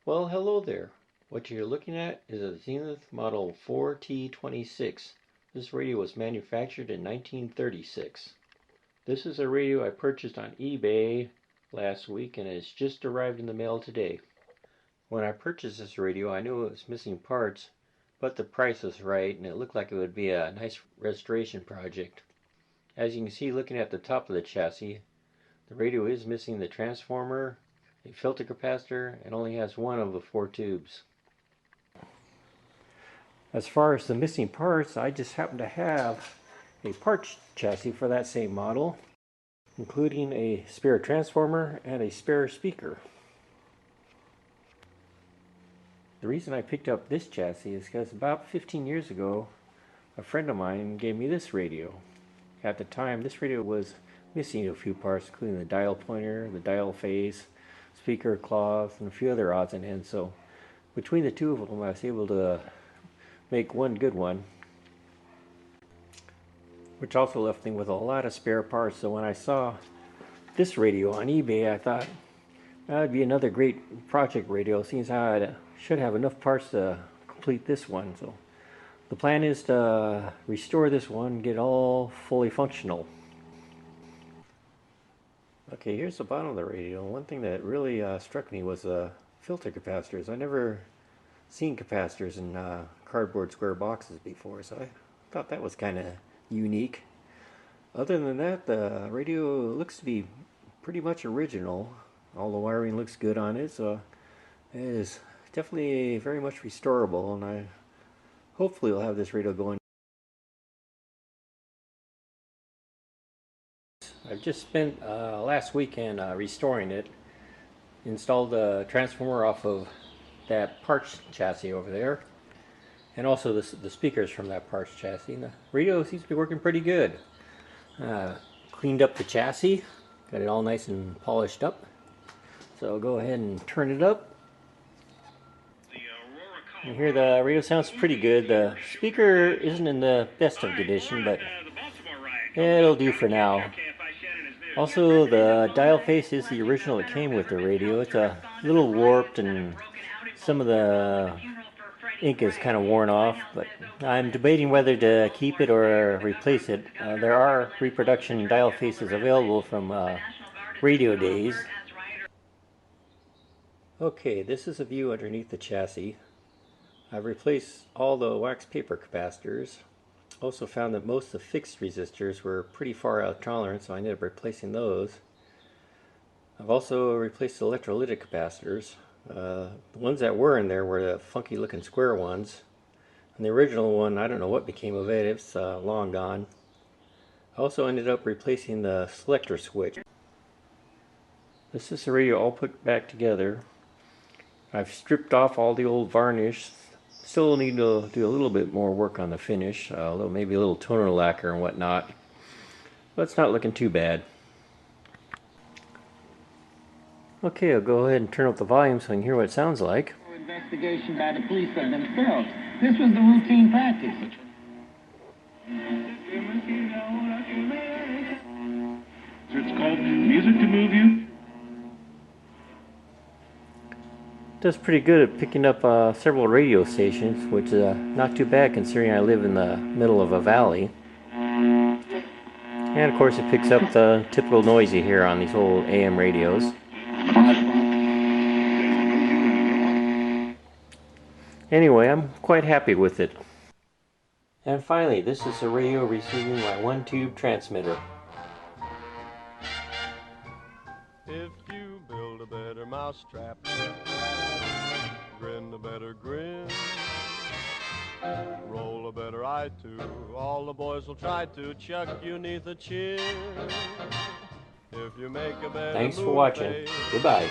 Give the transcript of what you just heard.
Well, hello there. What you're looking at is a Zenith Model 4T26. This radio was manufactured in 1936. This is a radio I purchased on eBay last week and it's just arrived in the mail today. When I purchased this radio, I knew it was missing parts, but the price was right and it looked like it would be a nice restoration project. As you can see looking at the top of the chassis, the radio is missing the transformer, a filter capacitor, and only has one of the 4 tubes. As far as the missing parts, I just happen to have a parts chassis for that same model, including a spare transformer and a spare speaker. The reason I picked up this chassis is because about 15 years ago, a friend of mine gave me this radio. At the time, this radio was missing a few parts, including the dial pointer, the dial face, speaker cloth, and a few other odds and ends. So between the two of them, I was able to make one good one, which also left me with a lot of spare parts. So when I saw this radio on eBay, I thought that would be another great project radio, seeing how I should have enough parts to complete this one. So the plan is to restore this one, get all fully functional. Okay, here's the bottom of the radio. One thing that really struck me was filter capacitors. I never seen capacitors in cardboard square boxes before, so I thought that was kind of unique. Other than that, the radio looks to be pretty much original. All the wiring looks good on it, so it is definitely very much restorable, and I hopefully will have this radio going. I've just spent last weekend restoring it. Installed the transformer off of that parts chassis over there, and also the speakers from that parts chassis. And the radio seems to be working pretty good. Cleaned up the chassis, got it all nice and polished up. So I'll go ahead and turn it up. You hear the radio sounds pretty good. The speaker isn't in the best of condition, but it'll do for now. Also, the dial face is the original that came with the radio. It's a little warped and some of the ink is kind of worn off, but I'm debating whether to keep it or replace it. There are reproduction dial faces available from radio days. Okay, this is a view underneath the chassis. I've replaced all the wax paper capacitors. Also found that most of the fixed resistors were pretty far out of tolerance, so I ended up replacing those. I've also replaced the electrolytic capacitors. The ones that were in there were the funky looking square ones. And the original one, I don't know what became of it, it's long gone. I also ended up replacing the selector switch. This is the radio all put back together. I've stripped off all the old varnish. Still need to do a little bit more work on the finish, maybe a little toner lacquer and whatnot, but it's not looking too bad. Okay, I'll go ahead and turn up the volume so I can hear what it sounds like. Investigation by the police of themselves. This was the routine practice. It's called Music to Move You. Does pretty good at picking up several radio stations, which is not too bad considering I live in the middle of a valley. And of course it picks up the typical noise you hear on these old AM radios. Anyway, I'm quite happy with it. And finally, this is the radio receiving my 1-tube transmitter. If you build a better mousetrap, grin a better grin, roll a better eye too, all the boys will try to chuck you neath the chin. If you make a better Thanks for watching. Goodbye.